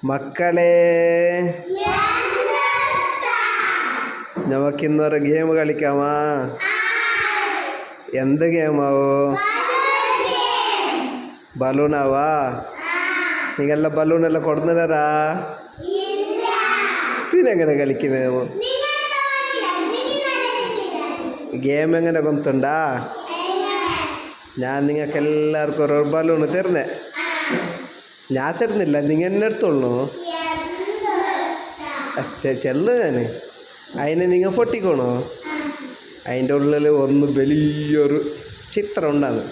മക്കളെ, നമുക്കിന്നൊരു ഗെയിം കളിക്കാമാ? എന്ത് ഗെയിമാവോ? ബലൂണാവാ? നിങ്ങളെല്ലാം ബലൂണെല്ലാം കൊടുന്നതാ? പിന്നെ എങ്ങനെ കളിക്കുന്നത്? ഗെയിം എങ്ങനെ കൊണ്ടുണ്ടാ? ഞാൻ നിങ്ങൾക്ക് എല്ലാവർക്കും ഒരു ബലൂണ് തരുന്നേ. ഞാൻ തരുന്നില്ല, നിങ്ങൾ എന്നെ എടുത്തോളൂ. ചെല്ലു ഞാൻ. അതിനെ നിങ്ങൾ പൊട്ടിക്കോണോ? അതിൻ്റെ ഉള്ളിൽ ഒന്ന് വലിയൊരു ചിത്രം ഉണ്ടാകും.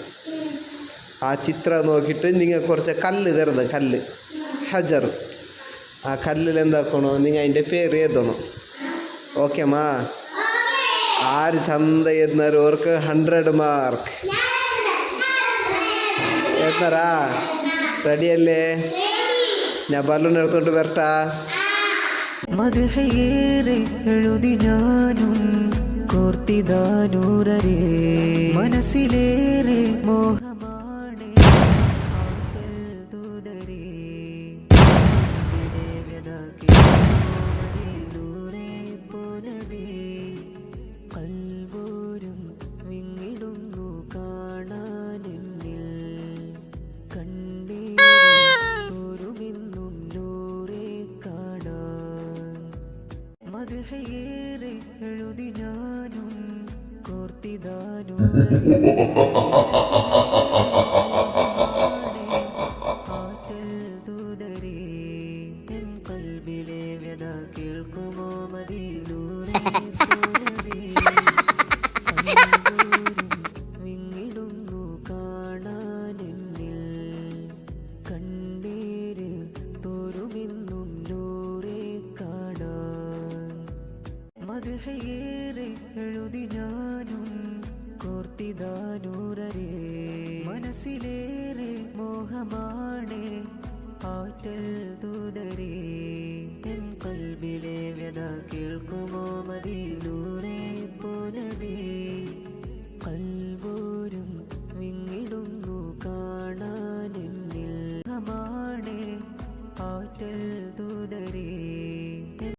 ആ ചിത്രം നോക്കിയിട്ട് നിങ്ങൾ കുറച്ച് കല്ല് തരുന്നത്, കല്ല് ഹജർ. ആ കല്ലിൽ എന്താക്കണോ, നിങ്ങൾ അതിൻ്റെ പേര് എഴുതണം. ഓക്കെമാ? ആര് ചന്ത എഴുതുന്നവർ അവർക്ക് 100 മാർക്ക്. എഴുതുന്നറാ? റെഡിയല്ലേ? ഞാൻ ബലൂൺ എടുത്തോണ്ട് വരട്ടാ? മദ്ഹയേറെ എഴുതി ഞാനും കോർത്തിദാനൂരരേ, മനസ്സിലേറെ മോഹമാണ് ആറ്റൽ ദൂതരേ, ദൂരെ പോലവേ കൽവോരും വിങ്ങിടുന്നു കാണാനെന്നിൽ, കണ്ണീരോരുമിന്നും നൂറെ കാണാൻ. മദ്ഹയേറെ എഴുതി ഞാനും കോർത്തിദാനൂരരേ, ആറ്റൽ ദൂതരേ, എൻ കൽബിലെ വ്യഥ കേൾക്കുമോ മദീനൂരേ പോലവേ കൽവോരും വിങ്ങിടുന്നു കാണാനെന്നിൽ, കണ്ണീര് തോരുമിന്നും നൂറെ കാണാൻ. മദ്ഹയേറെ എഴുതി ഞാനും കോർത്തിദാനൂരരേ, മനസ്സിലേറെ മോഹമാണ് ആറ്റൽ ദൂതരേ, എൻ കൽബിലെ വ്യഥ കേൾക്കുമോ മദീന